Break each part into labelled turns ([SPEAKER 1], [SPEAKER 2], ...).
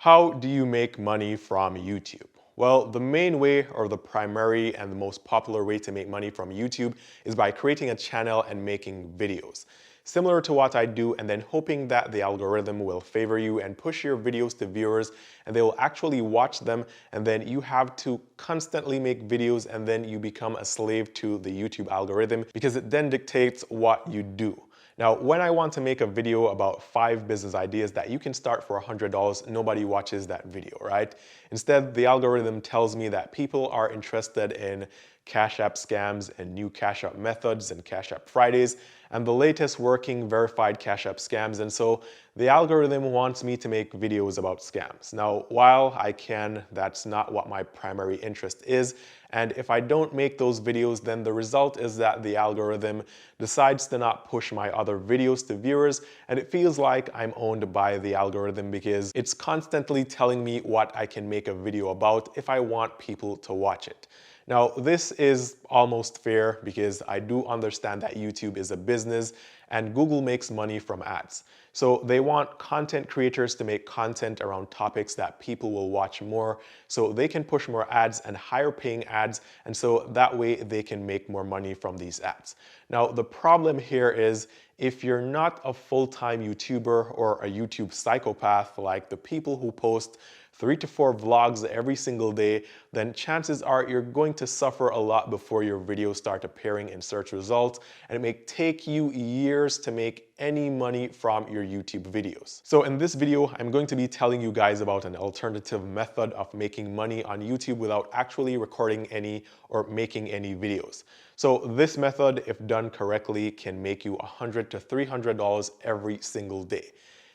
[SPEAKER 1] How do you make money from YouTube? Well, the main way, or the primary and the most popular way to make money from YouTube, is by creating a channel and making videos. Similar to what I do, and then hoping that the algorithm will favor you and push your videos to viewers and they will actually watch them, and then you have to constantly make videos and then you become a slave to the YouTube algorithm because it then dictates what you do. Now, when I want to make a video about 5 business ideas that you can start for $100, nobody watches that video, right? Instead, the algorithm tells me that people are interested in Cash App scams and new Cash App methods and Cash App Fridays and the latest working verified Cash App scams. And so the algorithm wants me to make videos about scams. Now, while I can, that's not what my primary interest is. And if I don't make those videos, then the result is that the algorithm decides to not push my other videos to viewers, and it feels like I'm owned by the algorithm because it's constantly telling me what I can make a video about if I want people to watch it. Now, this is almost fair because I do understand that YouTube is a business and Google makes money from ads. So they want content creators to make content around topics that people will watch more so they can push more ads and higher paying ads, and so that way they can make more money from these ads. Now, the problem here is if you're not a full-time YouTuber or a YouTube psychopath like the people who post 3 to 4 vlogs every single day, then chances are you're going to suffer a lot before your videos start appearing in search results, and it may take you years to make any money from your YouTube videos. So in this video, I'm going to be telling you guys about an alternative method of making money on YouTube without actually recording any or making any videos. So this method, if done correctly, can make you $100 to $300 every single day.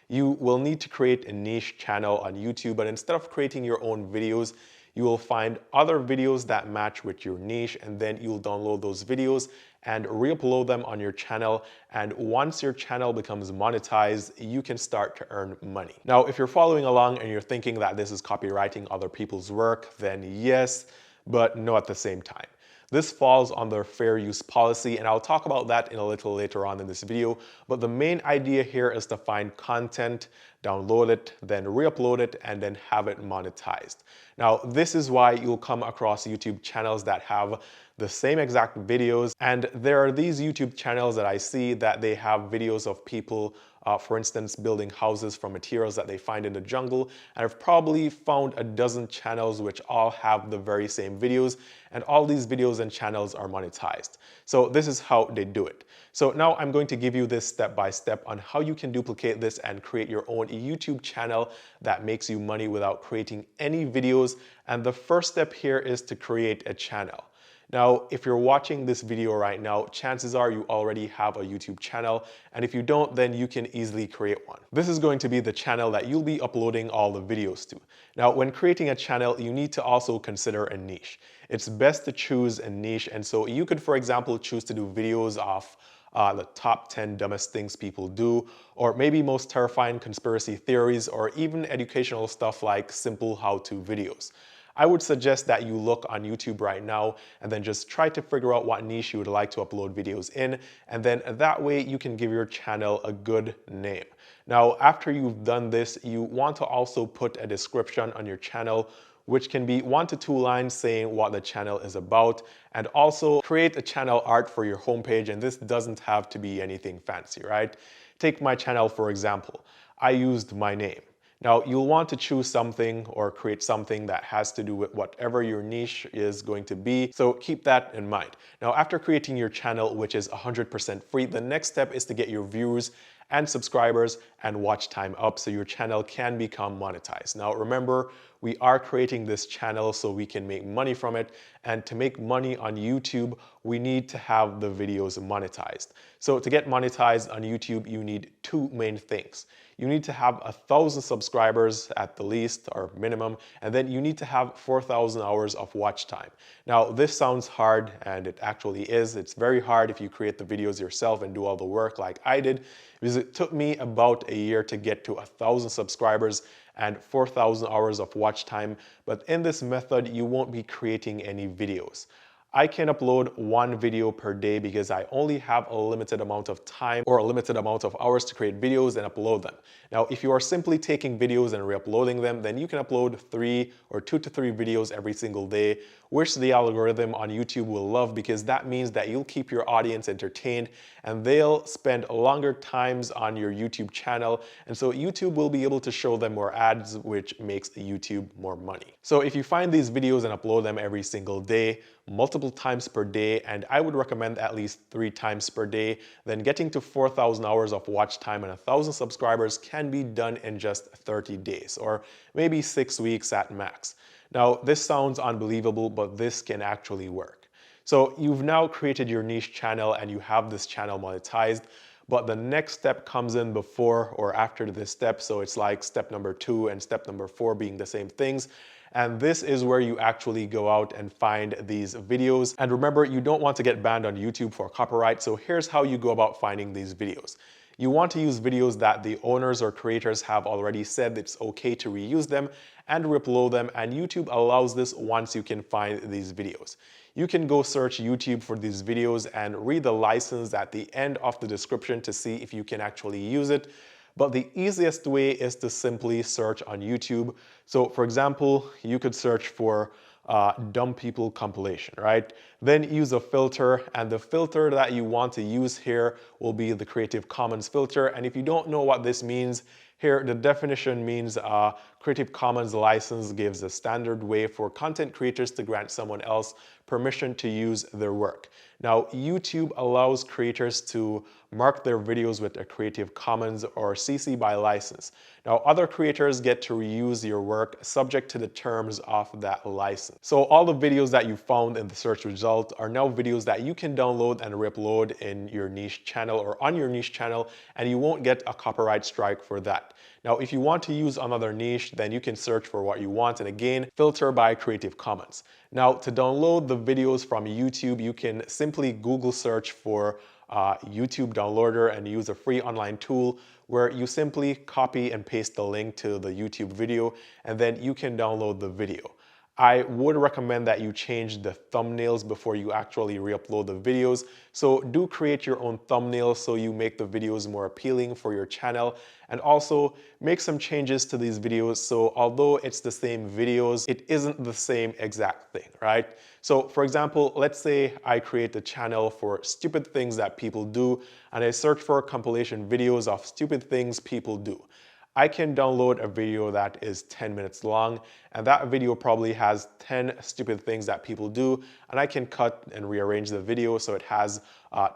[SPEAKER 1] You will need to create a niche channel on YouTube, but instead of creating your own videos, you will find other videos that match with your niche, and then you'll download those videos and re-upload them on your channel. And once your channel becomes monetized, you can start to earn money. Now, if you're following along and you're thinking that this is copywriting other people's work, then yes, but no at the same time. This falls under fair use policy, and I'll talk about that in a little later on in this video. But the main idea here is to find content, download it, then re-upload it, and then have it monetized. Now, this is why you'll come across YouTube channels that have the same exact videos. And there are these YouTube channels that I see that they have videos of people, for instance, building houses from materials that they find in the jungle. And I've probably found a dozen channels which all have the very same videos, and all these videos and channels are monetized. So this is how they do it. So now I'm going to give you this step by step on how you can duplicate this and create your own YouTube channel that makes you money without creating any videos. And the first step here is to create a channel. Now, if you're watching this video right now, chances are you already have a YouTube channel, and if you don't, then you can easily create one. This is going to be the channel that you'll be uploading all the videos to. Now, when creating a channel, you need to also consider a niche. It's best to choose a niche, and so you could, for example, choose to do videos of the top 10 dumbest things people do, or maybe most terrifying conspiracy theories, or even educational stuff like simple how-to videos. I would suggest that you look on YouTube right now and then just try to figure out what niche you would like to upload videos in, and then that way you can give your channel a good name. Now, after you've done this, you want to also put a description on your channel, which can be 1 to 2 lines saying what the channel is about, and also create a channel art for your homepage, and this doesn't have to be anything fancy, right? Take my channel for example. I used my name. Now, you'll want to choose something or create something that has to do with whatever your niche is going to be, so keep that in mind. Now, after creating your channel, which is 100% free, the next step is to get your views and subscribers and watch time up so your channel can become monetized. Now, remember, we are creating this channel so we can make money from it, and to make money on YouTube, we need to have the videos monetized. So to get monetized on YouTube, you need 2 main things. You need to have 1,000 subscribers at the least or minimum, and then you need to have 4,000 hours of watch time. Now, this sounds hard, and it actually is. It's very hard if you create the videos yourself and do all the work like I did, because it took me about a year to get to 1,000 subscribers and 4,000 hours of watch time. But in this method, you won't be creating any videos. I can upload one video per day because I only have a limited amount of time or a limited amount of hours to create videos and upload them. Now, if you are simply taking videos and re-uploading them, then you can upload 2 to 3 videos every single day, which the algorithm on YouTube will love because that means that you'll keep your audience entertained and they'll spend longer times on your YouTube channel. And so YouTube will be able to show them more ads, which makes YouTube more money. So if you find these videos and upload them every single day, multiple times per day, and I would recommend at least 3 times per day, then getting to 4,000 hours of watch time and 1,000 subscribers can be done in just 30 days or maybe 6 weeks at max. Now, this sounds unbelievable, but this can actually work. So you've now created your niche channel and you have this channel monetized, but the next step comes in before or after this step. So it's like step number 2 and step number 4 being the same things. And this is where you actually go out and find these videos. And remember, you don't want to get banned on YouTube for copyright. So here's how you go about finding these videos. You want to use videos that the owners or creators have already said it's okay to reuse them and re-upload them, and YouTube allows this once you can find these videos. You can go search YouTube for these videos and read the license at the end of the description to see if you can actually use it. But the easiest way is to simply search on YouTube. So for example, you could search for dumb people compilation, right? Then use a filter, and the filter that you want to use here will be the Creative Commons filter. And if you don't know what this means, here the definition means Creative Commons license gives a standard way for content creators to grant someone else permission to use their work. Now, YouTube allows creators to mark their videos with a Creative Commons or CC BY license. Now, other creators get to reuse your work subject to the terms of that license. So all the videos that you found in the search result are now videos that you can download and re-upload in your niche channel or on your niche channel, and you won't get a copyright strike for that. Now, if you want to use another niche, then you can search for what you want, and again, filter by Creative Commons. Now, to download the videos from YouTube, you can simply Google search for YouTube downloader and use a free online tool where you simply copy and paste the link to the YouTube video, and then you can download the video. I would recommend that you change the thumbnails before you actually re-upload the videos. So do create your own thumbnails so you make the videos more appealing for your channel, and also make some changes to these videos so although it's the same videos, it isn't the same exact thing, right? So for example, let's say I create a channel for stupid things that people do, and I search for compilation videos of stupid things people do. I can download a video that is 10 minutes long, and that video probably has 10 stupid things that people do, and I can cut and rearrange the video so it has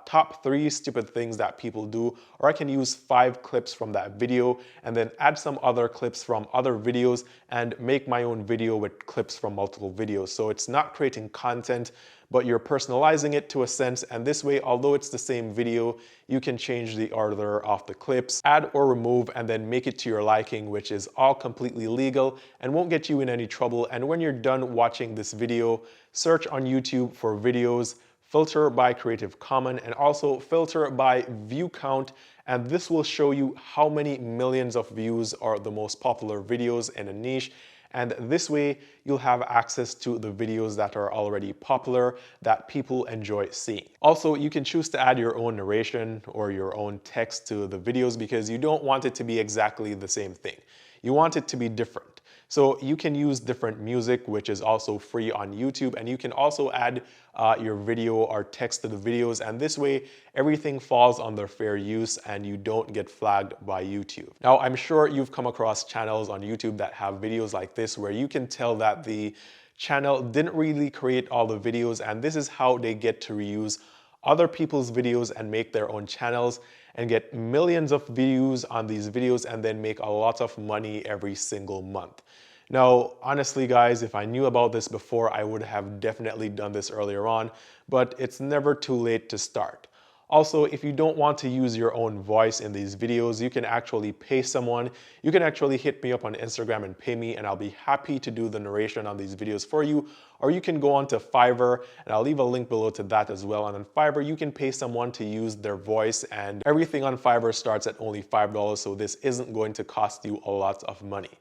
[SPEAKER 1] top 3 stupid things that people do, or I can use 5 clips from that video and then add some other clips from other videos and make my own video with clips from multiple videos. So it's not creating content, but you're personalizing it to a sense, and this way, although it's the same video, you can change the order of the clips, add or remove, and then make it to your liking, which is all completely legal and won't get you in any trouble. And when you're done watching this video, search on YouTube for videos, filter by Creative Commons, and also filter by view count, and this will show you how many millions of views are the most popular videos in a niche. And this way, you'll have access to the videos that are already popular that people enjoy seeing. Also, you can choose to add your own narration or your own text to the videos because you don't want it to be exactly the same thing. You want it to be different. So you can use different music, which is also free on YouTube, and you can also add your video or text to the videos, and this way everything falls under fair use and you don't get flagged by YouTube. Now, I'm sure you've come across channels on YouTube that have videos like this where you can tell that the channel didn't really create all the videos, and this is how they get to reuse other people's videos and make their own channels and get millions of views on these videos and then make a lot of money every single month. Now, honestly guys, if I knew about this before, I would have definitely done this earlier on, but it's never too late to start. Also, if you don't want to use your own voice in these videos, you can actually pay someone. You can actually hit me up on Instagram and pay me, and I'll be happy to do the narration on these videos for you. Or you can go on to Fiverr, and I'll leave a link below to that as well. And on Fiverr, you can pay someone to use their voice, and everything on Fiverr starts at only $5, so this isn't going to cost you a lot of money.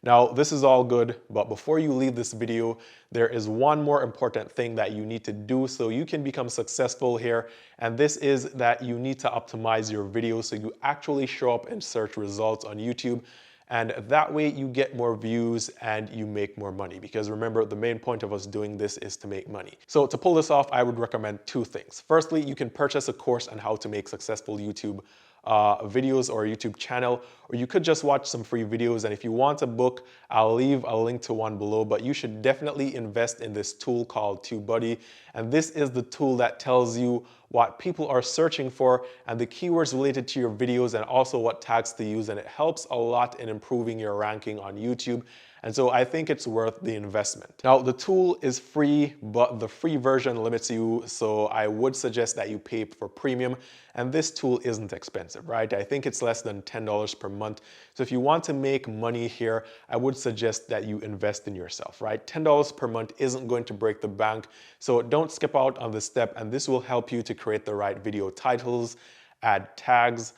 [SPEAKER 1] Now, this is all good, but before you leave this video, there is one more important thing that you need to do so you can become successful here. And this is that you need to optimize your videos so you actually show up in search results on YouTube. And that way you get more views and you make more money. Because remember, the main point of us doing this is to make money. So to pull this off, I would recommend two things. Firstly, you can purchase a course on how to make successful YouTube videos or a YouTube channel, or you could just watch some free videos. And if you want a book, I'll leave a link to one below, but you should definitely invest in this tool called TubeBuddy. And this is the tool that tells you what people are searching for and the keywords related to your videos and also what tags to use. And it helps a lot in improving your ranking on YouTube. And so I think it's worth the investment. Now, the tool is free, but the free version limits you. So I would suggest that you pay for premium. And this tool isn't expensive, right? I think it's less than $10 per month. So if you want to make money here, I would suggest that you invest in yourself, right? $10 per month isn't going to break the bank. So don't skip out on this step. And this will help you to create the right video titles, add tags,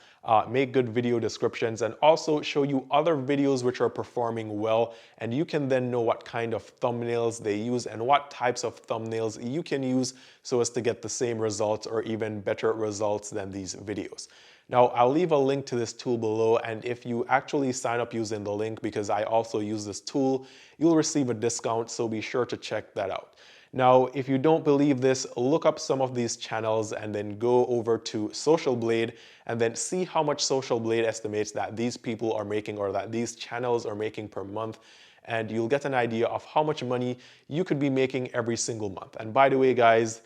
[SPEAKER 1] make good video descriptions, and also show you other videos which are performing well. And you can then know what kind of thumbnails they use and what types of thumbnails you can use so as to get the same results or even better results than these videos. Now, I'll leave a link to this tool below, and if you actually sign up using the link, because I also use this tool, you'll receive a discount, so be sure to check that out. Now, if you don't believe this, look up some of these channels and then go over to Social Blade and then see how much Social Blade estimates that these people are making or that these channels are making per month. And you'll get an idea of how much money you could be making every single month. And by the way, guys,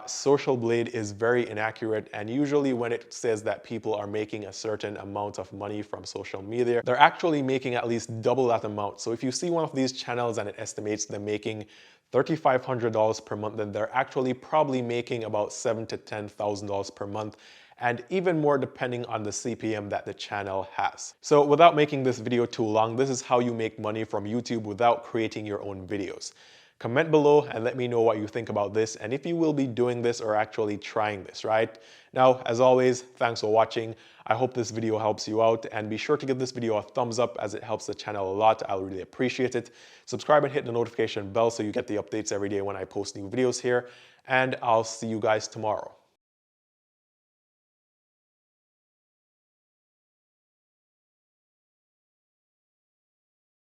[SPEAKER 1] Social Blade is very inaccurate. And usually when it says that people are making a certain amount of money from social media, they're actually making at least double that amount. So if you see one of these channels and it estimates them making $3,500 per month, then they're actually probably making about $7,000 to $10,000 per month, and even more depending on the CPM that the channel has. So without making this video too long, this is how you make money from YouTube without creating your own videos. Comment below and let me know what you think about this and if you will be doing this or actually trying this, right? Now, as always, thanks for watching. I hope this video helps you out, and be sure to give this video a thumbs up as it helps the channel a lot. I'll really appreciate it. Subscribe and hit the notification bell so you get the updates every day when I post new videos here, and I'll see you guys tomorrow.